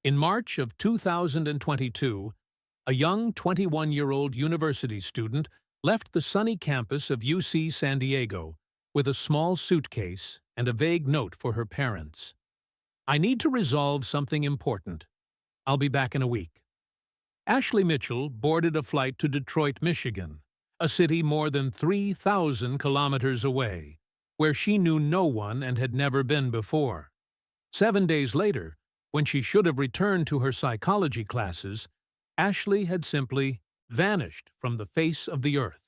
In March of 2022, a young 21-year-old university student left the sunny campus of UC San Diego with a small suitcase and a vague note for her parents. "I need to resolve something important. I'll be back in a week." Ashley Mitchell boarded a flight to Detroit, Michigan, a city more than 3,000 kilometers away, where she knew no one and had never been before. 7 days later, when she should have returned to her psychology classes, Ashley had simply vanished from the face of the earth.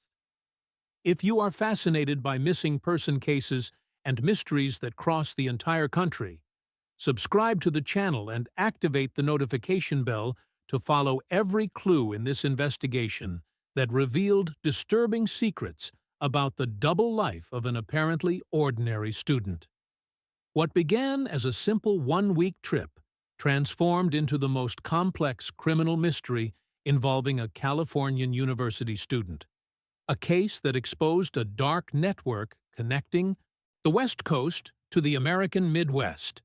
If you are fascinated by missing person cases and mysteries that cross the entire country, subscribe to the channel and activate the notification bell to follow every clue in this investigation that revealed disturbing secrets about the double life of an apparently ordinary student. What began as a simple one-week trip transformed into the most complex criminal mystery involving a Californian university student. A case that exposed a dark network connecting the West Coast to the American Midwest.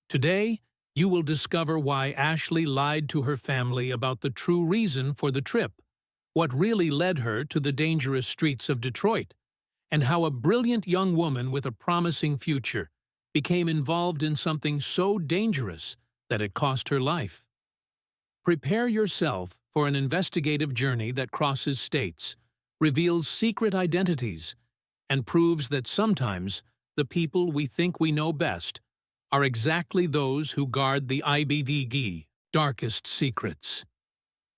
Today, you will discover why Ashley lied to her family about the true reason for the trip, what really led her to the dangerous streets of Detroit, and how a brilliant young woman with a promising future became involved in something so dangerous that it cost her life. Prepare yourself for an investigative journey that crosses states, reveals secret identities, and proves that sometimes the people we think we know best are exactly those who guard the IBDG darkest secrets.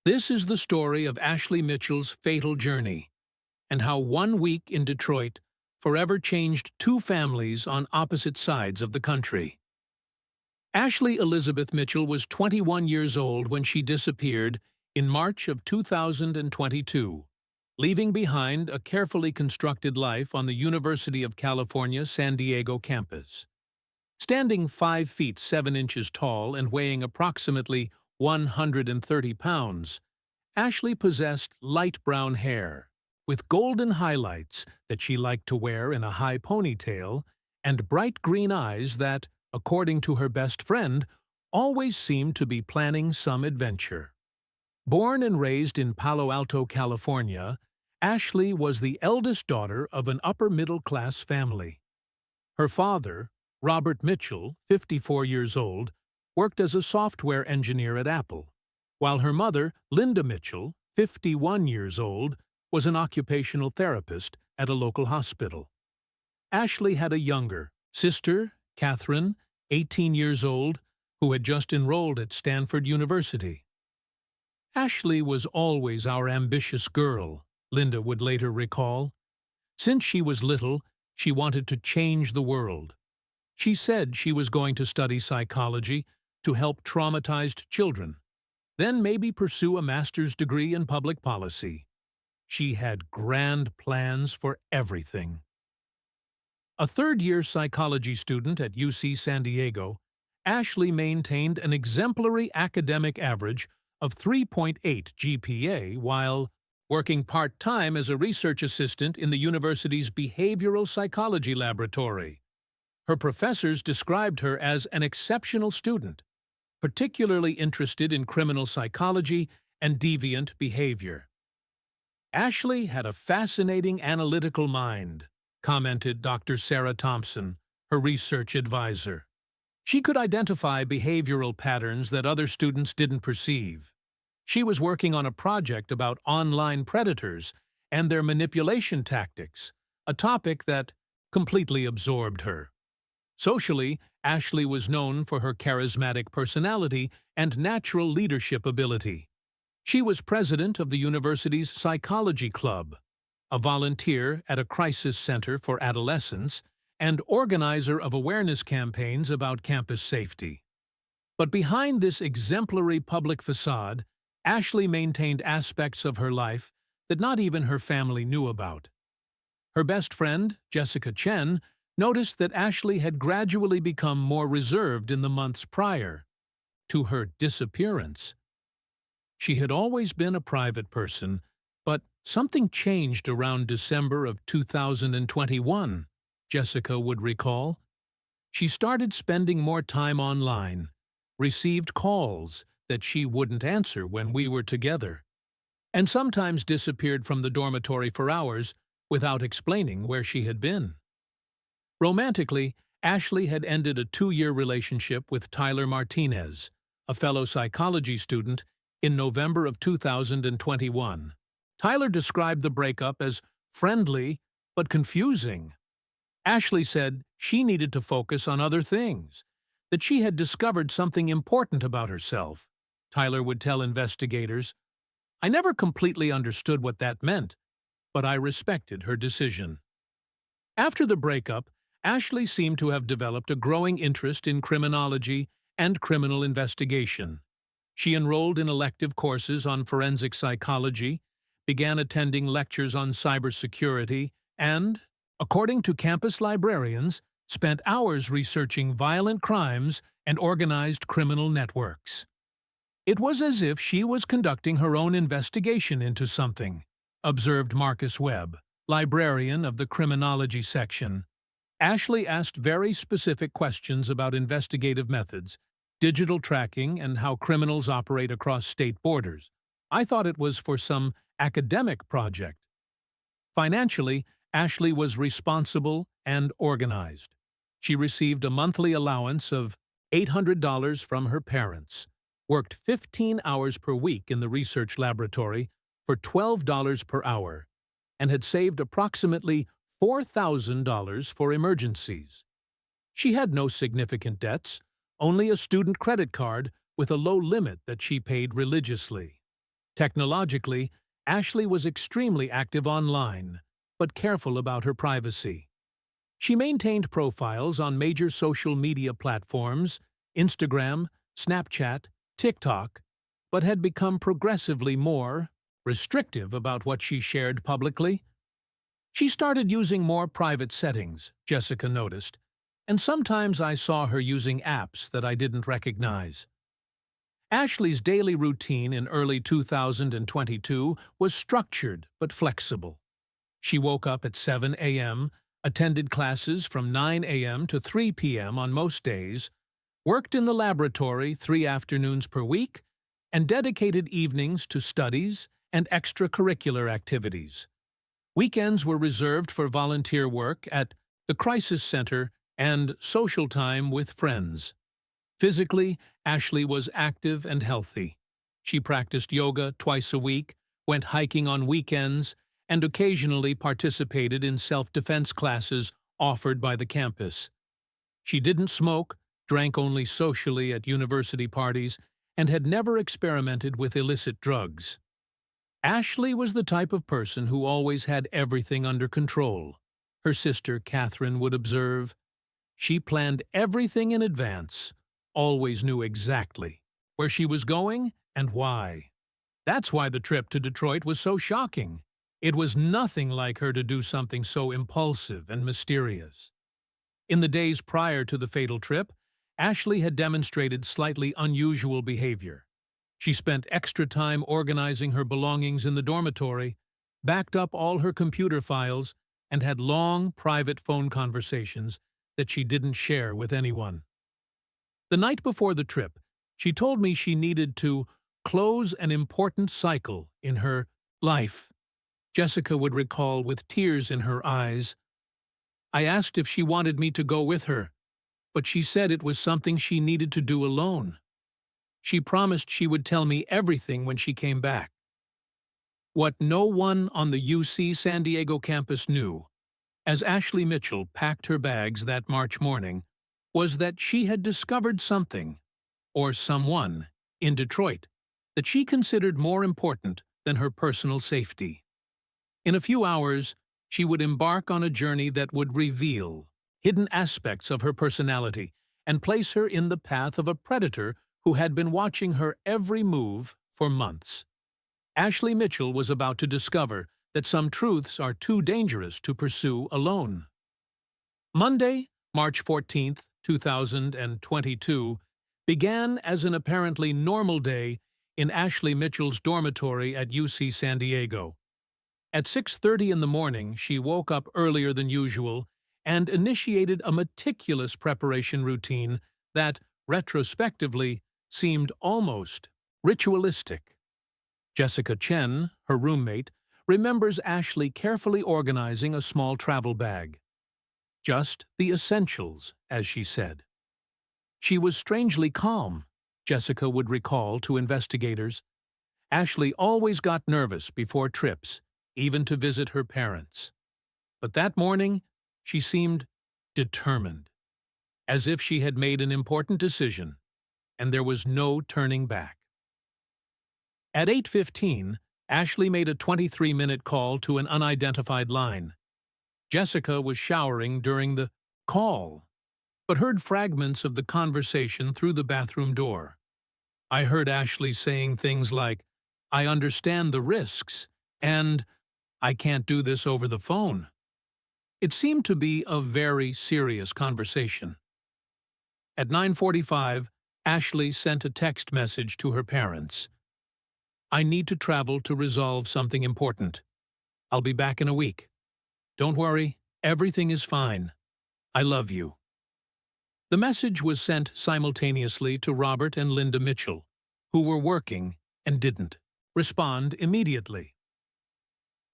This is the story of Ashley Mitchell's fatal journey, and how 1 week in Detroit forever changed two families on opposite sides of the country. Ashley Elizabeth Mitchell was 21 years old when she disappeared in March of 2022, leaving behind a carefully constructed life on the University of California, San Diego campus. Standing 5 feet 7 inches tall and weighing approximately 130 pounds, Ashley possessed light brown hair, with golden highlights that she liked to wear in a high ponytail, and bright green eyes that, according to her best friend, always seemed to be planning some adventure. Born and raised in Palo Alto, California, Ashley was the eldest daughter of an upper-middle-class family. Her father, Robert Mitchell, 54 years old, worked as a software engineer at Apple, while her mother, Linda Mitchell, 51 years old, was an occupational therapist at a local hospital. Ashley had a younger sister, Catherine, 18 years old, who had just enrolled at Stanford University. "Ashley was always our ambitious girl," Linda would later recall. "Since she was little, she wanted to change the world. She said she was going to study psychology to help traumatized children, then maybe pursue a master's degree in public policy. She had grand plans for everything." A third-year psychology student at UC San Diego, Ashley maintained an exemplary academic average of 3.8 GPA while working part-time as a research assistant in the university's behavioral psychology laboratory. Her professors described her as an exceptional student, particularly interested in criminal psychology and deviant behavior. "Ashley had a fascinating analytical mind," commented Dr. Sarah Thompson, her research advisor. "She could identify behavioral patterns that other students didn't perceive. She was working on a project about online predators and their manipulation tactics, a topic that completely absorbed her." Socially, Ashley was known for her charismatic personality and natural leadership ability. She was president of the university's Psychology Club, a volunteer at a crisis center for adolescents, and organizer of awareness campaigns about campus safety. But behind this exemplary public facade, Ashley maintained aspects of her life that not even her family knew about. Her best friend, Jessica Chen, noticed that Ashley had gradually become more reserved in the months prior to her disappearance. She had always been a private person, but something changed around December of 2021, Jessica would recall. She started spending more time online, received calls that she wouldn't answer when we were together, and sometimes disappeared from the dormitory for hours without explaining where she had been. Romantically, Ashley had ended a 2-year relationship with Tyler Martinez, a fellow psychology student, in November of 2021. Tyler described the breakup as friendly but confusing. Ashley said she needed to focus on other things, that she had discovered something important about herself. Tyler would tell investigators, "I never completely understood what that meant, but I respected her decision." After the breakup, Ashley seemed to have developed a growing interest in criminology and criminal investigation. She enrolled in elective courses on forensic psychology, began attending lectures on cybersecurity, and, according to campus librarians, spent hours researching violent crimes and organized criminal networks. It was as if she was conducting her own investigation into something, observed Marcus Webb, librarian of the criminology section. Ashley asked very specific questions about investigative methods, digital tracking, and how criminals operate across state borders. I thought it was for some academic project. Financially, Ashley was responsible and organized. She received a monthly allowance of $800 from her parents, worked 15 hours per week in the research laboratory for $12 per hour, and had saved approximately $4,000 for emergencies. She had no significant debts, only a student credit card with a low limit that she paid religiously. Technologically, Ashley was extremely active online, but careful about her privacy. She maintained profiles on major social media platforms, Instagram, Snapchat, TikTok, but had become progressively more restrictive about what she shared publicly. She started using more private settings, Jessica noticed, and sometimes I saw her using apps that I didn't recognize. Ashley's daily routine in early 2022 was structured but flexible. She woke up at 7 a.m., attended classes from 9 a.m. to 3 p.m. on most days, worked in the laboratory 3 afternoons per week, and dedicated evenings to studies and extracurricular activities. Weekends were reserved for volunteer work at the Crisis Center and social time with friends. Physically, Ashley was active and healthy. She practiced yoga twice a week, went hiking on weekends, and occasionally participated in self-defense classes offered by the campus. She didn't smoke, drank only socially at university parties, and had never experimented with illicit drugs. Ashley was the type of person who always had everything under control. Her sister, Catherine, would observe, "She planned everything in advance, always knew exactly where she was going and why. That's why the trip to Detroit was so shocking. It was nothing like her to do something so impulsive and mysterious." In the days prior to the fatal trip, Ashley had demonstrated slightly unusual behavior. She spent extra time organizing her belongings in the dormitory, backed up all her computer files, and had long, private phone conversations that she didn't share with anyone. The night before the trip, she told me she needed to close an important cycle in her life. Jessica would recall with tears in her eyes. "I asked if she wanted me to go with her, but she said it was something she needed to do alone. She promised she would tell me everything when she came back." What no one on the UC San Diego campus knew, as Ashley Mitchell packed her bags that March morning, was that she had discovered something, or someone, in Detroit that she considered more important than her personal safety. In a few hours, she would embark on a journey that would reveal hidden aspects of her personality and place her in the path of a predator who had been watching her every move for months. Ashley Mitchell was about to discover that some truths are too dangerous to pursue alone. Monday, March 14, 2022, began as an apparently normal day in Ashley Mitchell's dormitory at UC San Diego. At 6:30 in the morning, she woke up earlier than usual and initiated a meticulous preparation routine that, retrospectively, seemed almost ritualistic. Jessica Chen, her roommate, remembers Ashley carefully organizing a small travel bag. Just the essentials, as she said. She was strangely calm, Jessica would recall to investigators. Ashley always got nervous before trips, even to visit her parents. But that morning, she seemed determined, as if she had made an important decision, and there was no turning back. At 8:15, Ashley made a 23-minute call to an unidentified line. Jessica was showering during the call, but heard fragments of the conversation through the bathroom door. I heard Ashley saying things like, "I understand the risks," and "I can't do this over the phone." It seemed to be a very serious conversation. At 9:45, Ashley sent a text message to her parents. "I need to travel to resolve something important. I'll be back in a week. Don't worry, everything is fine. I love you." The message was sent simultaneously to Robert and Linda Mitchell, who were working and didn't respond immediately.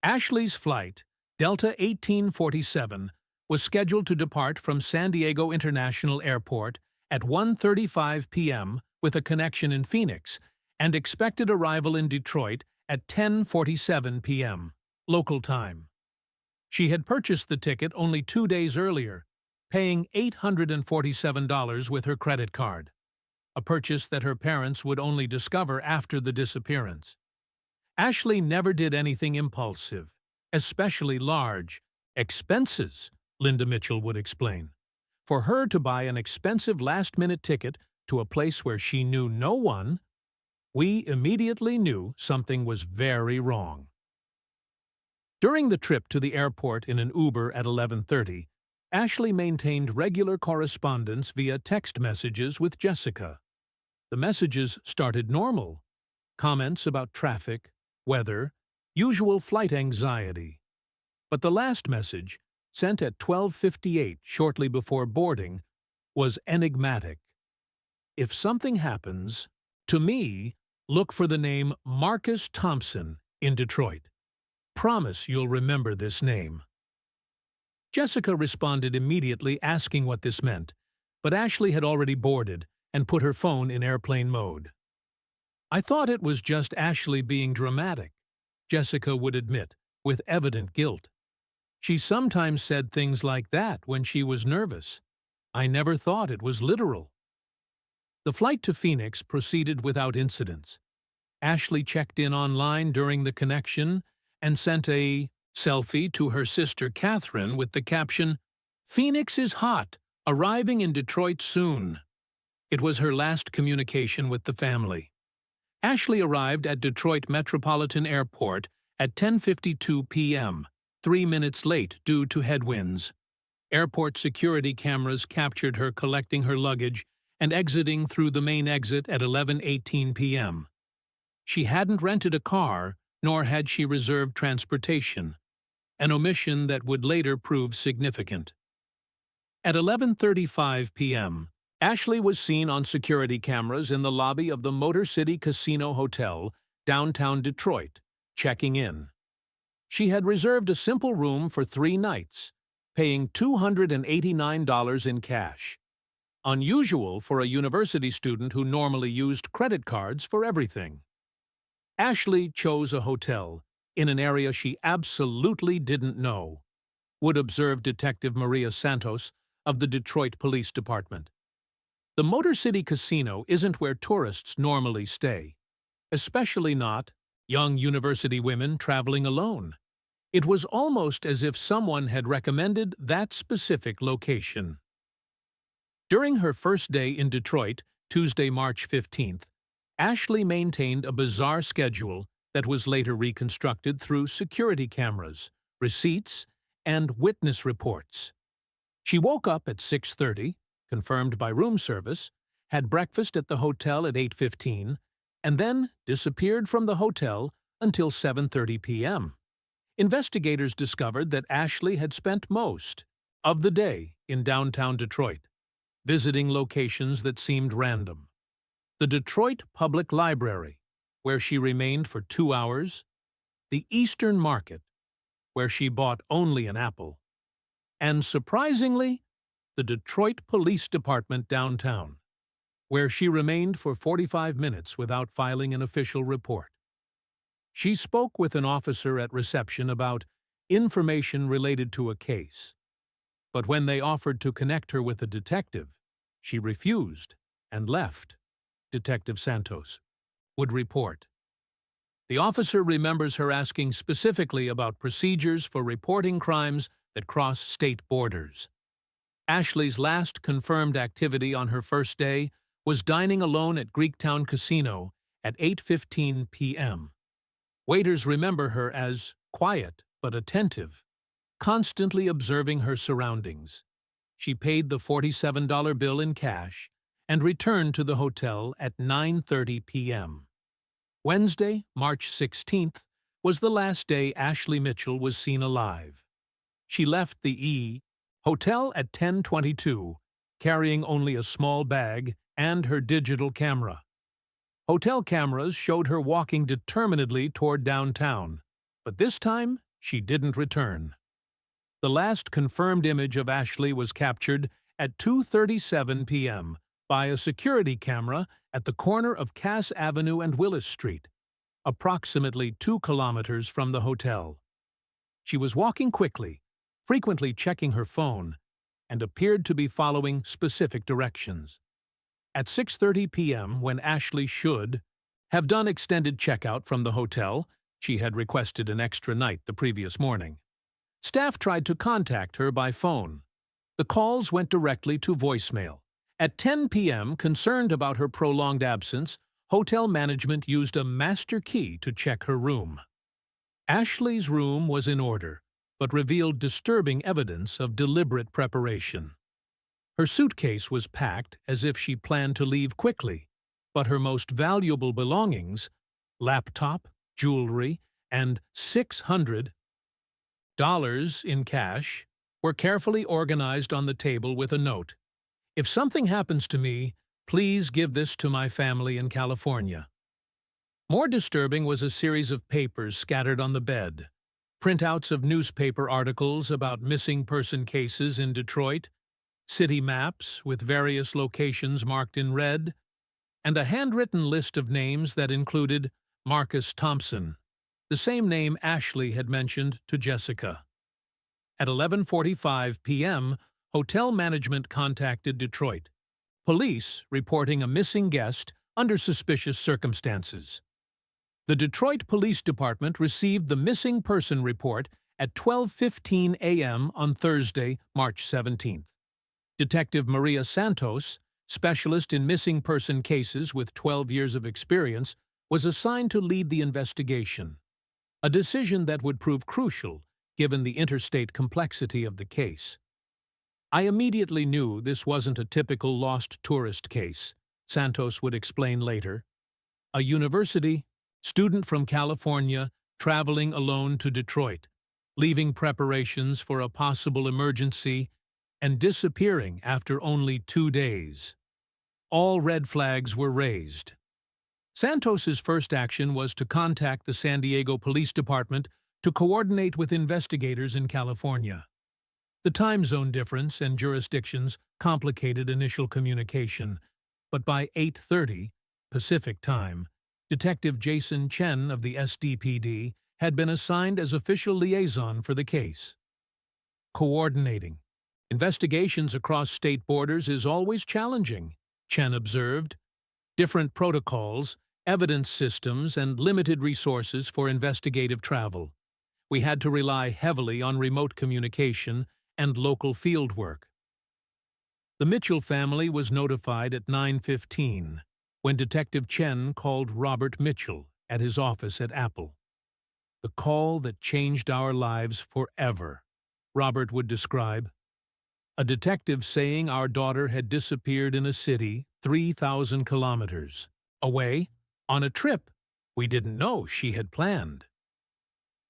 Ashley's flight, Delta 1847, was scheduled to depart from San Diego International Airport at 1:35 p.m. with a connection in Phoenix, and expected arrival in Detroit at 10:47 p.m. local time. She had purchased the ticket only 2 days earlier, paying $847 with her credit card, a purchase that her parents would only discover after the disappearance. Ashley never did anything impulsive, especially large expenses, Linda Mitchell would explain. For her to buy an expensive last-minute ticket to a place where she knew no one, we immediately knew something was very wrong. During the trip to the airport in an Uber at 11:30, Ashley maintained regular correspondence via text messages with Jessica. The messages started normal. Comments about traffic, weather, usual flight anxiety. But the last message, sent at 12:58 shortly before boarding, was enigmatic. "If something happens, to me, look for the name Marcus Thompson in Detroit. Promise you'll remember this name." Jessica responded immediately asking what this meant, but Ashley had already boarded and put her phone in airplane mode. "I thought it was just Ashley being dramatic," Jessica would admit, with evident guilt. "She sometimes said things like that when she was nervous. I never thought it was literal." The flight to Phoenix proceeded without incidents. Ashley checked in online during the connection and sent a selfie to her sister Catherine with the caption, "Phoenix is hot, arriving in Detroit soon." It was her last communication with the family. Ashley arrived at Detroit Metropolitan Airport at 10:52 p.m., 3 minutes late due to headwinds. Airport security cameras captured her collecting her luggage and exiting through the main exit at 11:18 p.m. She hadn't rented a car, nor had she reserved transportation, an omission that would later prove significant. At 11:35 p.m., Ashley was seen on security cameras in the lobby of the Motor City Casino Hotel, downtown Detroit, checking in. She had reserved a simple room for 3 nights, paying $289 in cash. Unusual for a university student who normally used credit cards for everything. Ashley chose a hotel in an area she absolutely didn't know, would observe Detective Maria Santos of the Detroit Police Department. The Motor City Casino isn't where tourists normally stay, especially not young university women traveling alone. It was almost as if someone had recommended that specific location. During her first day in Detroit, Tuesday, March 15th, Ashley maintained a bizarre schedule that was later reconstructed through security cameras, receipts, and witness reports. She woke up at 6:30, confirmed by room service, had breakfast at the hotel at 8:15, and then disappeared from the hotel until 7:30 p.m. Investigators discovered that Ashley had spent most of the day in downtown Detroit, visiting locations that seemed random. the Detroit Public Library, where she remained for 2 hours, the Eastern Market, where she bought only an apple, and surprisingly, the Detroit Police Department downtown, where she remained for 45 minutes without filing an official report. She spoke with an officer at reception about information related to a case, but when they offered to connect her with a detective, she refused and left, Detective Santos would report. The officer remembers her asking specifically about procedures for reporting crimes that cross state borders. Ashley's last confirmed activity on her first day was dining alone at Greektown Casino at 8:15 p.m. Waiters remember her as quiet but attentive, constantly observing her surroundings. She paid the $47 bill in cash and returned to the hotel at 9:30 p.m. Wednesday, March 16th, was the last day Ashley Mitchell was seen alive. She left the hotel at 10:22, carrying only a small bag and her digital camera. Hotel cameras showed her walking determinedly toward downtown, but this time she didn't return. The last confirmed image of Ashley was captured at 2:37 p.m. by a security camera at the corner of Cass Avenue and Willis Street, approximately 2 kilometers from the hotel. She was walking quickly, frequently checking her phone, and appeared to be following specific directions. At 6:30 p.m., when Ashley should have done extended checkout from the hotel, she had requested an extra night the previous morning. Staff tried to contact her by phone. The calls went directly to voicemail. At 10 p.m., concerned about her prolonged absence, hotel management used a master key to check her room. Ashley's room was in order, but revealed disturbing evidence of deliberate preparation. Her suitcase was packed as if she planned to leave quickly, but her most valuable belongings, laptop, jewelry, and $600 in cash, were carefully organized on the table with a note. "If something happens to me, please give this to my family in California." More disturbing was a series of papers scattered on the bed, printouts of newspaper articles about missing person cases in Detroit, city maps with various locations marked in red, and a handwritten list of names that included Marcus Thompson, the same name Ashley had mentioned to Jessica. At 11:45 p.m., hotel management contacted Detroit police reporting a missing guest under suspicious circumstances. The Detroit Police Department received the missing person report at 12:15 a.m. on Thursday, March 17th. Detective Maria Santos, specialist in missing person cases with 12 years of experience, was assigned to lead the investigation, a decision that would prove crucial given the interstate complexity of the case. "I immediately knew this wasn't a typical lost tourist case," Santos would explain later. "A university student from California traveling alone to Detroit, leaving preparations for a possible emergency, and disappearing after only 2 days. All red flags were raised." Santos's first action was to contact the San Diego Police Department to coordinate with investigators in California. The time zone difference and jurisdictions complicated initial communication, but by 8:30 Pacific Time, Detective Jason Chen of the SDPD had been assigned as official liaison for the case. "Coordinating investigations across state borders is always challenging," Chen observed. "Different protocols, evidence systems, and limited resources for investigative travel. We had to rely heavily on remote communication and local field work." The Mitchell family was notified at 9:15 when Detective Chen called Robert Mitchell at his office at Apple. "The call that changed our lives forever," Robert would describe. "A detective saying our daughter had disappeared in a city 3,000 kilometers away on a trip we didn't know she had planned."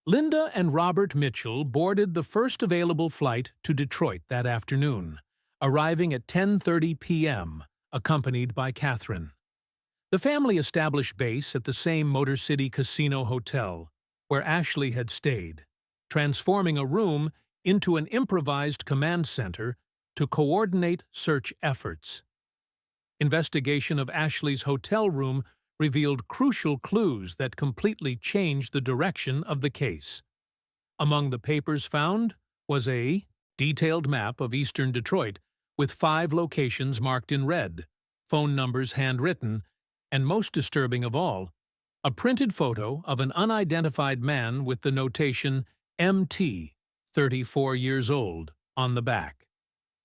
Linda and Robert Mitchell boarded the first available flight to Detroit that afternoon, arriving at 10:30 p.m., accompanied by Catherine. The family established base at the same Motor City Casino Hotel, where Ashley had stayed, transforming a room into an improvised command center to coordinate search efforts. Investigation of Ashley's hotel room revealed crucial clues that completely changed the direction of the case. Among the papers found was a detailed map of eastern Detroit with 5 locations marked in red, phone numbers handwritten, and most disturbing of all, a printed photo of an unidentified man with the notation MT, 34 years old, on the back.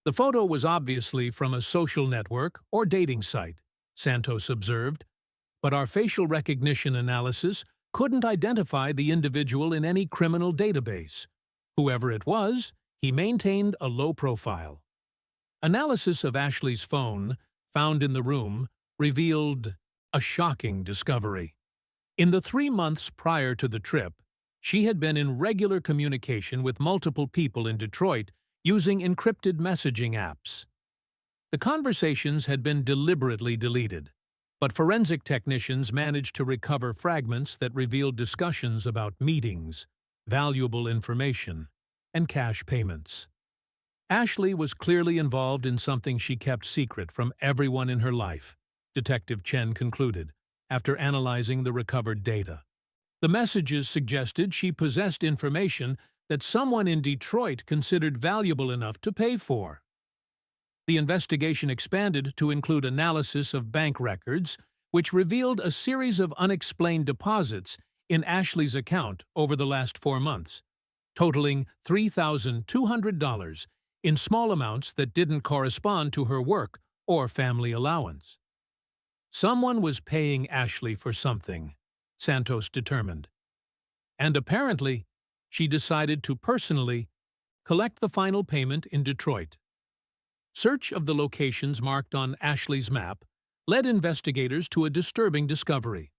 The photo was obviously from a social network or dating site, Santos observed, but our facial recognition analysis couldn't identify the individual in any criminal database. Whoever it was, he maintained a low profile. Analysis of Ashley's phone, found in the room, revealed a shocking discovery. In the 3 months prior to the trip, she had been in regular communication with multiple people in Detroit using encrypted messaging apps. The conversations had been deliberately deleted, but forensic technicians managed to recover fragments that revealed discussions about meetings, valuable information, and cash payments. Ashley was clearly involved in something she kept secret from everyone in her life, Detective Chen concluded, after analyzing the recovered data. The messages suggested she possessed information that someone in Detroit considered valuable enough to pay for. The investigation expanded to include analysis of bank records, which revealed a series of unexplained deposits in Ashley's account over the last 4 months, totaling $3,200 in small amounts that didn't correspond to her work or family allowance. Someone was paying Ashley for something, Santos determined. And apparently, she decided to personally collect the final payment in Detroit. Search of the locations marked on Ashley's map led investigators to a disturbing discovery.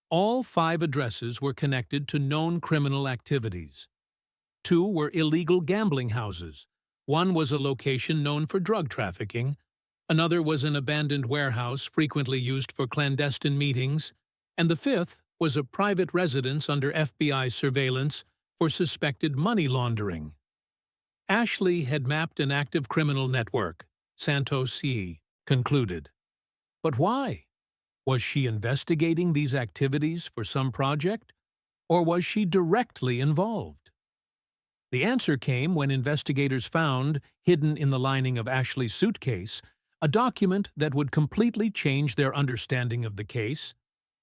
All 5 addresses were connected to known criminal activities. 2 were illegal gambling houses. 1 was a location known for drug trafficking. Another was an abandoned warehouse frequently used for clandestine meetings. And the 5th was a private residence under FBI surveillance for suspected money laundering. Ashley had mapped an active criminal network, Santos concluded. But why? Was she investigating these activities for some project, or was she directly involved? The answer came when investigators found, hidden in the lining of Ashley's suitcase, a document that would completely change their understanding of the case,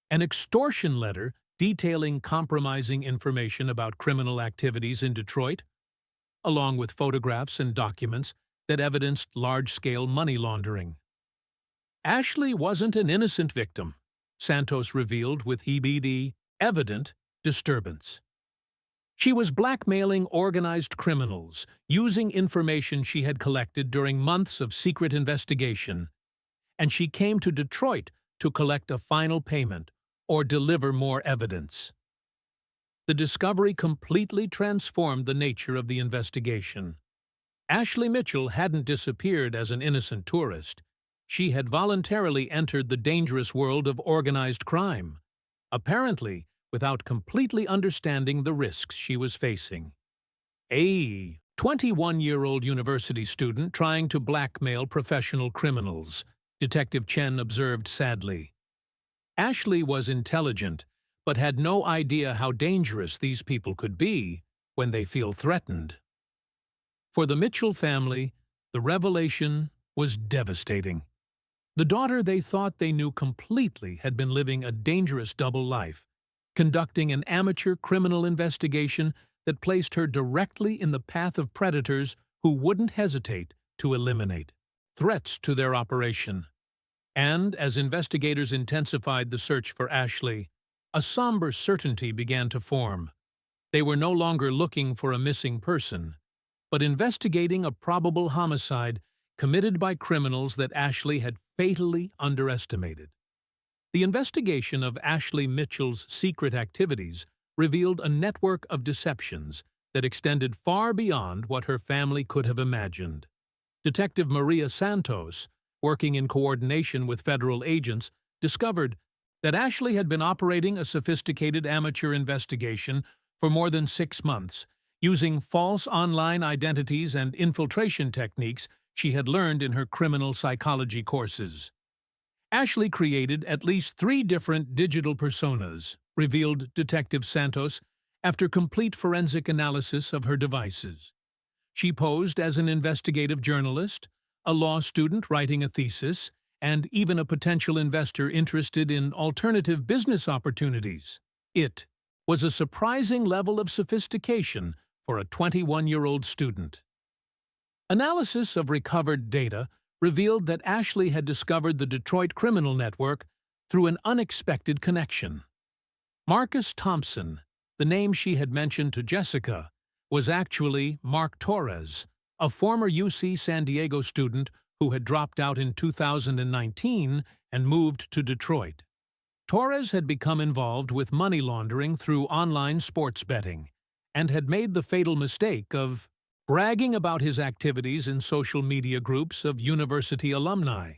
an extortion letter detailing compromising information about criminal activities in Detroit, along with photographs and documents that evidenced large-scale money laundering. Ashley wasn't an innocent victim, Santos revealed with evident disturbance. She was blackmailing organized criminals, using information she had collected during months of secret investigation, and she came to Detroit to collect a final payment or deliver more evidence. The discovery completely transformed the nature of the investigation. Ashley Mitchell hadn't disappeared as an innocent tourist. She had voluntarily entered the dangerous world of organized crime, apparently without completely understanding the risks she was facing. A 21-year-old university student trying to blackmail professional criminals, Detective Chen observed sadly. Ashley was intelligent, but had no idea how dangerous these people could be when they feel threatened. For the Mitchell family, the revelation was devastating. The daughter they thought they knew completely had been living a dangerous double life, conducting an amateur criminal investigation that placed her directly in the path of predators who wouldn't hesitate to eliminate threats to their operation. And as investigators intensified the search for Ashley, a somber certainty began to form. They were no longer looking for a missing person, but investigating a probable homicide committed by criminals that Ashley had fatally underestimated. The investigation of Ashley Mitchell's secret activities revealed a network of deceptions that extended far beyond what her family could have imagined. Detective Maria Santos, working in coordination with federal agents, discovered that Ashley had been operating a sophisticated amateur investigation for more than 6 months, using false online identities and infiltration techniques she had learned in her criminal psychology courses. Ashley created at least 3 different digital personas, revealed Detective Santos after complete forensic analysis of her devices. She posed as an investigative journalist, a law student writing a thesis, and even a potential investor interested in alternative business opportunities. It was a surprising level of sophistication for a 21-year-old student. Analysis of recovered data revealed that Ashley had discovered the Detroit criminal network through an unexpected connection. Marcus Thompson, the name she had mentioned to Jessica, was actually Mark Torres, a former UC San Diego student who had dropped out in 2019 and moved to Detroit. Torres had become involved with money laundering through online sports betting and had made the fatal mistake of bragging about his activities in social media groups of university alumni.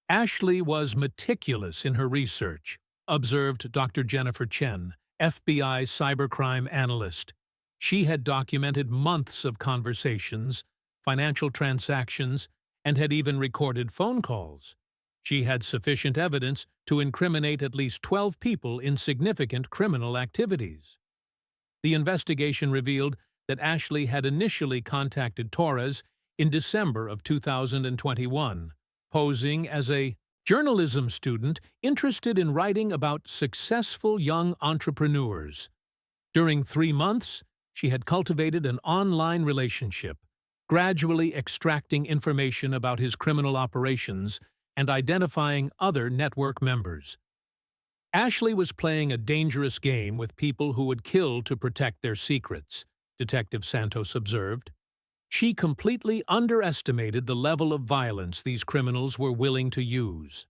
Ashley was meticulous in her research, observed Dr. Jennifer Chen, FBI cybercrime analyst. She had documented months of conversations, financial transactions, and had even recorded phone calls. She had sufficient evidence to incriminate at least 12 people in significant criminal activities. The investigation revealed that Ashley had initially contacted Torres in December of 2021, posing as a journalism student interested in writing about successful young entrepreneurs. During 3 months, she had cultivated an online relationship, gradually extracting information about his criminal operations and identifying other network members. Ashley was playing a dangerous game with people who would kill to protect their secrets, Detective Santos observed. She completely underestimated the level of violence these criminals were willing to use.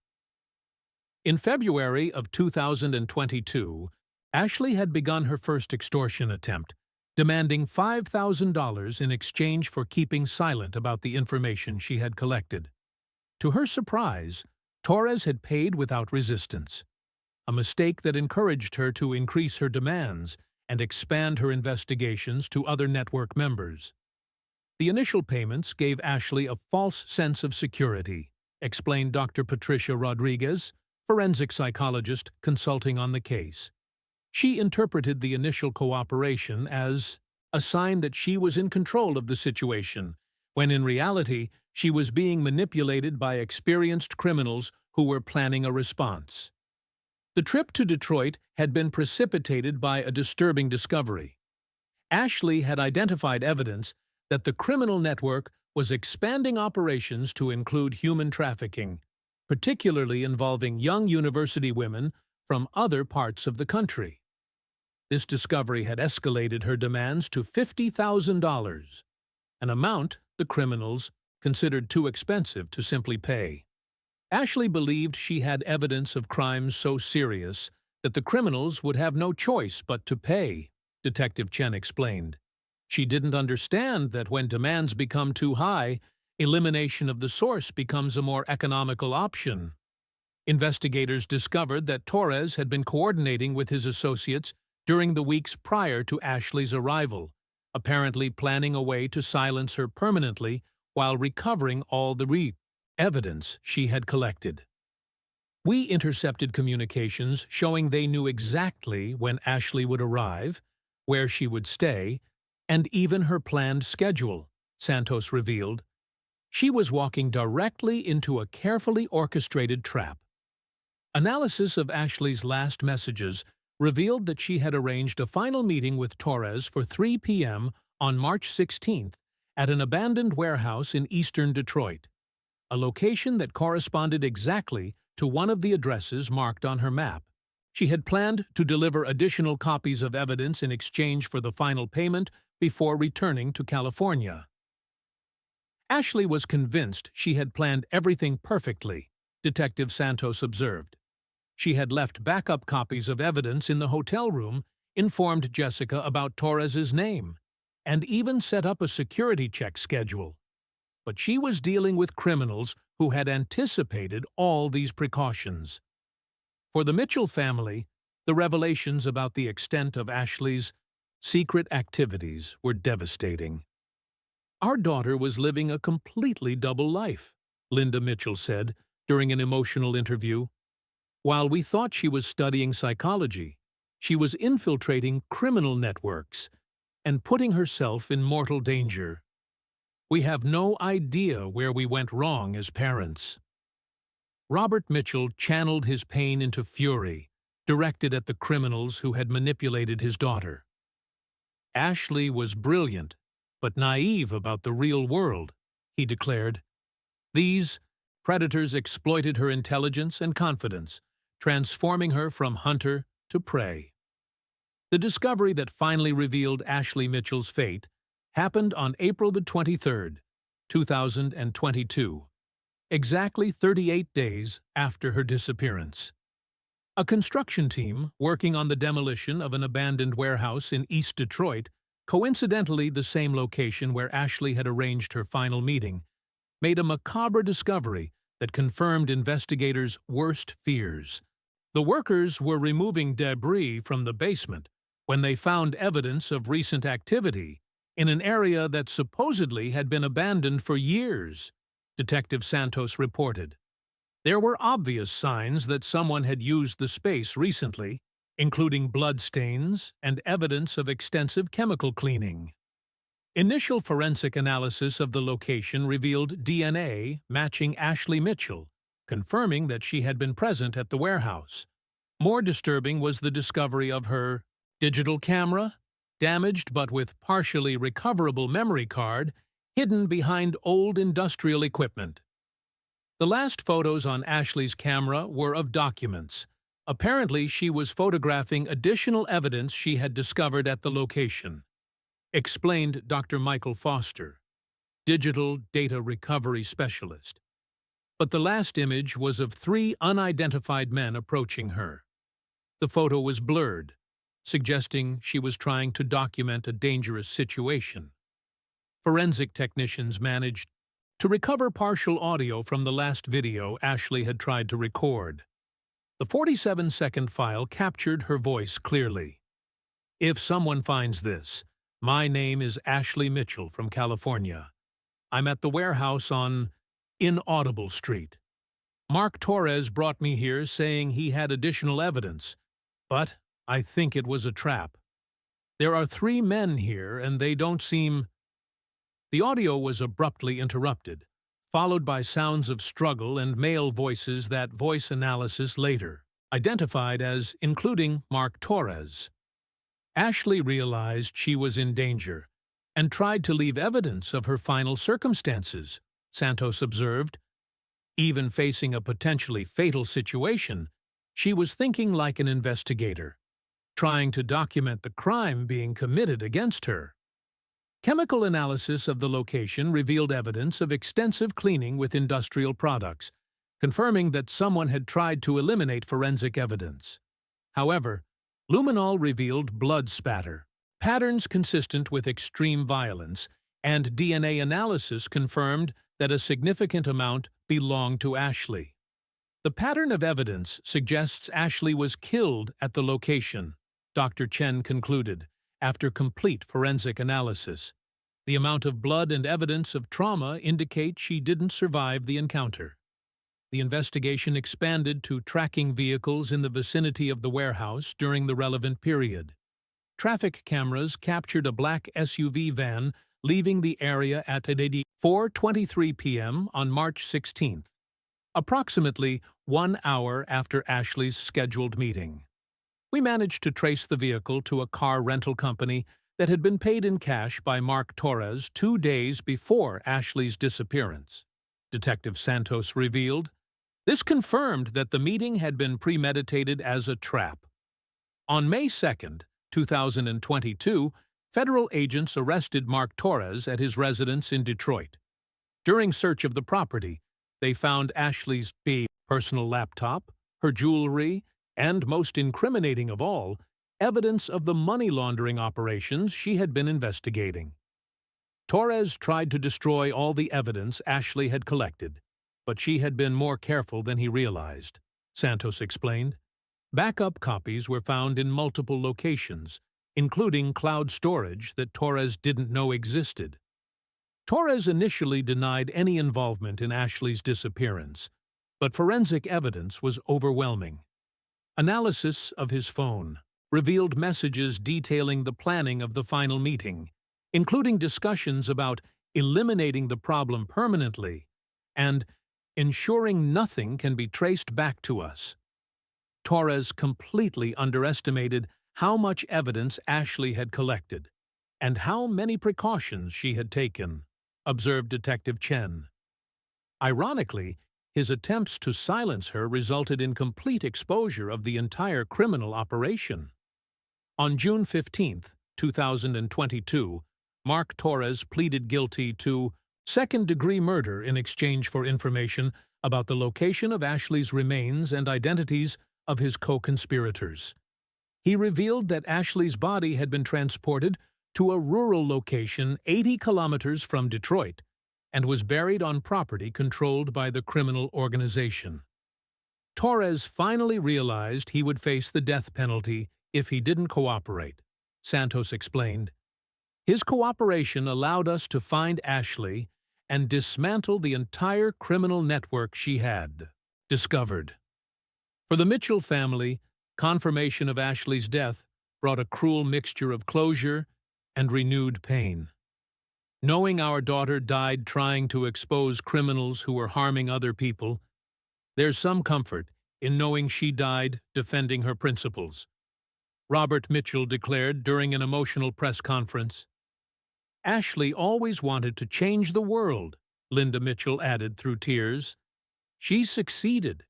In February of 2022, Ashley had begun her first extortion attempt, demanding $5,000 in exchange for keeping silent about the information she had collected. To her surprise, Torres had paid without resistance, a mistake that encouraged her to increase her demands and expand her investigations to other network members. The initial payments gave Ashley a false sense of security, explained Dr. Patricia Rodriguez, forensic psychologist consulting on the case. She interpreted the initial cooperation as a sign that she was in control of the situation, when in reality she was being manipulated by experienced criminals who were planning a response. The trip to Detroit had been precipitated by a disturbing discovery. Ashley had identified evidence that the criminal network was expanding operations to include human trafficking, particularly involving young university women from other parts of the country. This discovery had escalated her demands to $50,000, an amount the criminals considered too expensive to simply pay. Ashley believed she had evidence of crimes so serious that the criminals would have no choice but to pay, Detective Chen explained. She didn't understand that when demands become too high, elimination of the source becomes a more economical option. Investigators discovered that Torres had been coordinating with his associates during the weeks prior to Ashley's arrival, apparently planning a way to silence her permanently while recovering all the evidence she had collected. We intercepted communications showing they knew exactly when Ashley would arrive, where she would stay, and even her planned schedule, Santos revealed. She was walking directly into a carefully orchestrated trap. Analysis of Ashley's last messages revealed that she had arranged a final meeting with Torres for 3 p.m. on March 16th at an abandoned warehouse in eastern Detroit, a location that corresponded exactly to one of the addresses marked on her map. She had planned to deliver additional copies of evidence in exchange for the final payment before returning to California. Ashley was convinced she had planned everything perfectly, Detective Santos observed. She had left backup copies of evidence in the hotel room, informed Jessica about Torres's name, and even set up a security check schedule. But she was dealing with criminals who had anticipated all these precautions. For the Mitchell family, the revelations about the extent of Ashley's secret activities were devastating. "Our daughter was living a completely double life," Linda Mitchell said during an emotional interview. "While we thought she was studying psychology, she was infiltrating criminal networks and putting herself in mortal danger. We have no idea where we went wrong as parents." Robert Mitchell channeled his pain into fury, directed at the criminals who had manipulated his daughter. "Ashley was brilliant, but naive about the real world," he declared. "These predators exploited her intelligence and confidence, transforming her from hunter to prey." The discovery that finally revealed Ashley Mitchell's fate happened on April the 23rd, 2022, exactly 38 days after her disappearance. A construction team working on the demolition of an abandoned warehouse in East Detroit, coincidentally the same location where Ashley had arranged her final meeting, made a macabre discovery that confirmed investigators' worst fears. The workers were removing debris from the basement when they found evidence of recent activity in an area that supposedly had been abandoned for years, Detective Santos reported. There were obvious signs that someone had used the space recently, including bloodstains and evidence of extensive chemical cleaning. Initial forensic analysis of the location revealed DNA matching Ashley Mitchell, confirming that she had been present at the warehouse. More disturbing was the discovery of her digital camera, damaged but with partially recoverable memory card, hidden behind old industrial equipment. The last photos on Ashley's camera were of documents. Apparently, she was photographing additional evidence she had discovered at the location, explained Dr. Michael Foster, digital data recovery specialist. But the last image was of 3 unidentified men approaching her. The photo was blurred, suggesting she was trying to document a dangerous situation. Forensic technicians managed to recover partial audio from the last video Ashley had tried to record. The 47-second file captured her voice clearly. "If someone finds this, my name is Ashley Mitchell from California. I'm at the warehouse on Inaudible Street. Mark Torres brought me here saying he had additional evidence, but I think it was a trap. There are 3 men here and they don't seem—" The audio was abruptly interrupted, followed by sounds of struggle and male voices that voice analysis later identified as including Mark Torres. Ashley realized she was in danger and tried to leave evidence of her final circumstances, Santos observed. Even facing a potentially fatal situation, she was thinking like an investigator, trying to document the crime being committed against her. Chemical analysis of the location revealed evidence of extensive cleaning with industrial products, confirming that someone had tried to eliminate forensic evidence. However, luminol revealed blood spatter, patterns consistent with extreme violence, and DNA analysis confirmed that a significant amount belonged to Ashley. The pattern of evidence suggests Ashley was killed at the location, Dr. Chen concluded, after complete forensic analysis. The amount of blood and evidence of trauma indicate she didn't survive the encounter. The investigation expanded to tracking vehicles in the vicinity of the warehouse during the relevant period. Traffic cameras captured a black SUV van leaving the area at 4:23 p.m. on March 16th, approximately 1 hour after Ashley's scheduled meeting. We managed to trace the vehicle to a car rental company that had been paid in cash by Mark Torres 2 days before Ashley's disappearance, Detective Santos revealed. This confirmed that the meeting had been premeditated as a trap. On May 2, 2022, federal agents arrested Mark Torres at his residence in Detroit. During search of the property, they found Ashley's personal laptop, her jewelry, and most incriminating of all, evidence of the money laundering operations she had been investigating. Torres tried to destroy all the evidence Ashley had collected, but she had been more careful than he realized, Santos explained. Backup copies were found in multiple locations, including cloud storage that Torres didn't know existed. Torres initially denied any involvement in Ashley's disappearance, but forensic evidence was overwhelming. Analysis of his phone revealed messages detailing the planning of the final meeting, including discussions about eliminating the problem permanently and ensuring nothing can be traced back to us. Torres completely underestimated how much evidence Ashley had collected and how many precautions she had taken, observed Detective Chen. Ironically, his attempts to silence her resulted in complete exposure of the entire criminal operation. On June 15, 2022, Mark Torres pleaded guilty to second-degree murder in exchange for information about the location of Ashley's remains and identities of his co-conspirators. He revealed that Ashley's body had been transported to a rural location 80 kilometers from Detroit and was buried on property controlled by the criminal organization. Torres finally realized he would face the death penalty if he didn't cooperate, Santos explained. His cooperation allowed us to find Ashley and dismantle the entire criminal network she had discovered. For the Mitchell family, confirmation of Ashley's death brought a cruel mixture of closure and renewed pain. Knowing our daughter died trying to expose criminals who were harming other people, there's some comfort in knowing she died defending her principles, Robert Mitchell declared during an emotional press conference. Ashley always wanted to change the world, Linda Mitchell added through tears. She succeeded,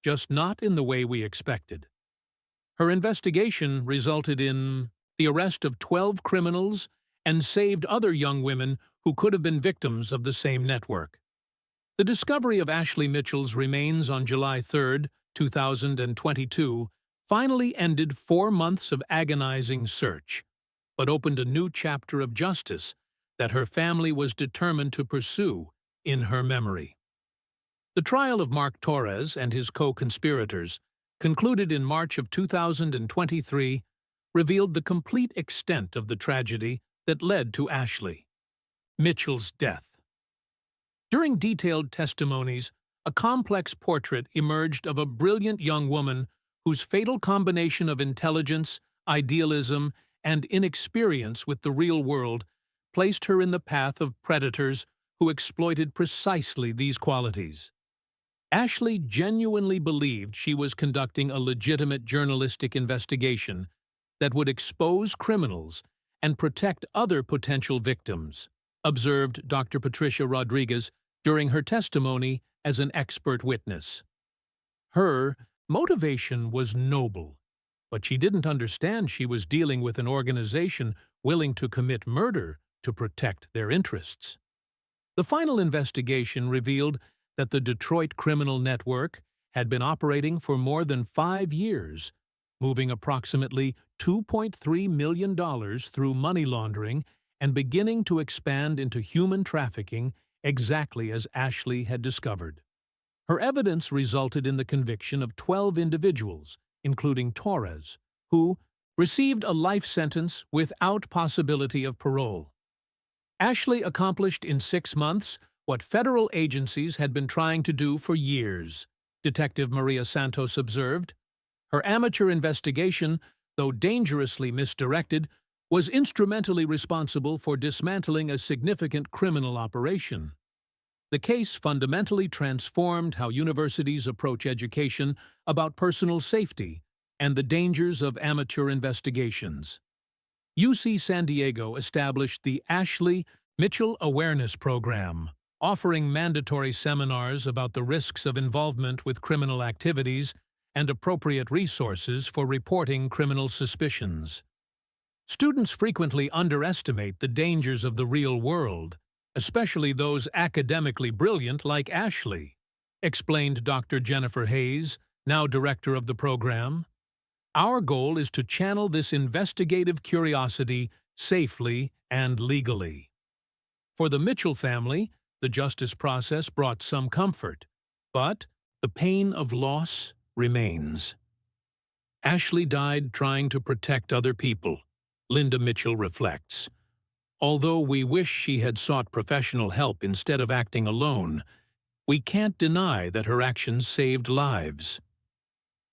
just not in the way we expected. Her investigation resulted in the arrest of 12 criminals and saved other young women who could have been victims of the same network. The discovery of Ashley Mitchell's remains on July 3, 2022, finally ended 4 months of agonizing search, but opened a new chapter of justice that her family was determined to pursue in her memory. The trial of Mark Torres and his co-conspirators, concluded in March of 2023, revealed the complete extent of the tragedy that led to Ashley Mitchell's death. During detailed testimonies, a complex portrait emerged of a brilliant young woman whose fatal combination of intelligence, idealism, and inexperience with the real world placed her in the path of predators who exploited precisely these qualities. Ashley genuinely believed she was conducting a legitimate journalistic investigation that would expose criminals and protect other potential victims, observed Dr. Patricia Rodriguez during her testimony as an expert witness. Her motivation was noble, but she didn't understand she was dealing with an organization willing to commit murder to protect their interests. The final investigation revealed that the Detroit criminal network had been operating for more than 5 years, moving approximately $2.3 million through money laundering and beginning to expand into human trafficking exactly as Ashley had discovered. Her evidence resulted in the conviction of 12 individuals, including Torres, who received a life sentence without possibility of parole. Ashley accomplished in 6 months what federal agencies had been trying to do for years, Detective Maria Santos observed. Her amateur investigation, though dangerously misdirected, was instrumentally responsible for dismantling a significant criminal operation. The case fundamentally transformed how universities approach education about personal safety and the dangers of amateur investigations. UC San Diego established the Ashley Mitchell Awareness Program, offering mandatory seminars about the risks of involvement with criminal activities and appropriate resources for reporting criminal suspicions. Students frequently underestimate the dangers of the real world, especially those academically brilliant like Ashley, explained Dr. Jennifer Hayes, now director of the program. Our goal is to channel this investigative curiosity safely and legally. For the Mitchell family, the justice process brought some comfort, but the pain of loss remains. Ashley died trying to protect other people, Linda Mitchell reflects. Although we wish she had sought professional help instead of acting alone, we can't deny that her actions saved lives.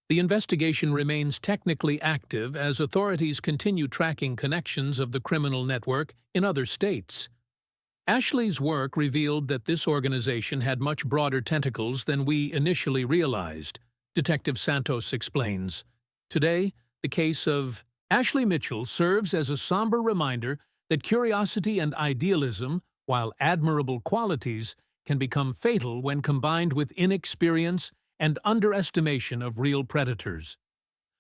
The investigation remains technically active as authorities continue tracking connections of the criminal network in other states. Ashley's work revealed that this organization had much broader tentacles than we initially realized, Detective Santos explains. Today, the case of Ashley Mitchell serves as a somber reminder that curiosity and idealism, while admirable qualities, can become fatal when combined with inexperience and underestimation of real predators.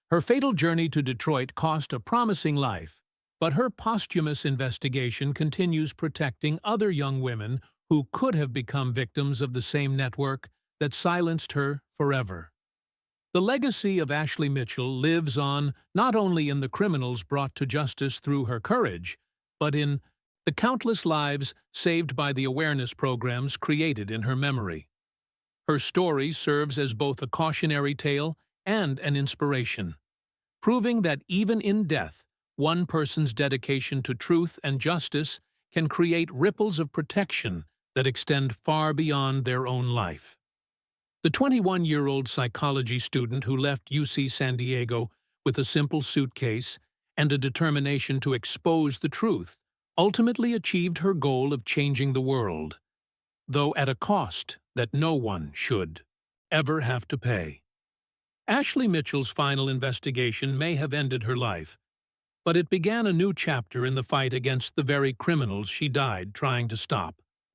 Her fatal journey to Detroit cost a promising life, but her posthumous investigation continues protecting other young women who could have become victims of the same network that silenced her forever. The legacy of Ashley Mitchell lives on not only in the criminals brought to justice through her courage, but in the countless lives saved by the awareness programs created in her memory. Her story serves as both a cautionary tale and an inspiration, proving that even in death, one person's dedication to truth and justice can create ripples of protection that extend far beyond their own life. The 21-year-old psychology student who left UC San Diego with a simple suitcase and a determination to expose the truth ultimately achieved her goal of changing the world, though at a cost that no one should ever have to pay. Ashley Mitchell's final investigation may have ended her life, but it began a new chapter in the fight against the very criminals she died trying to stop.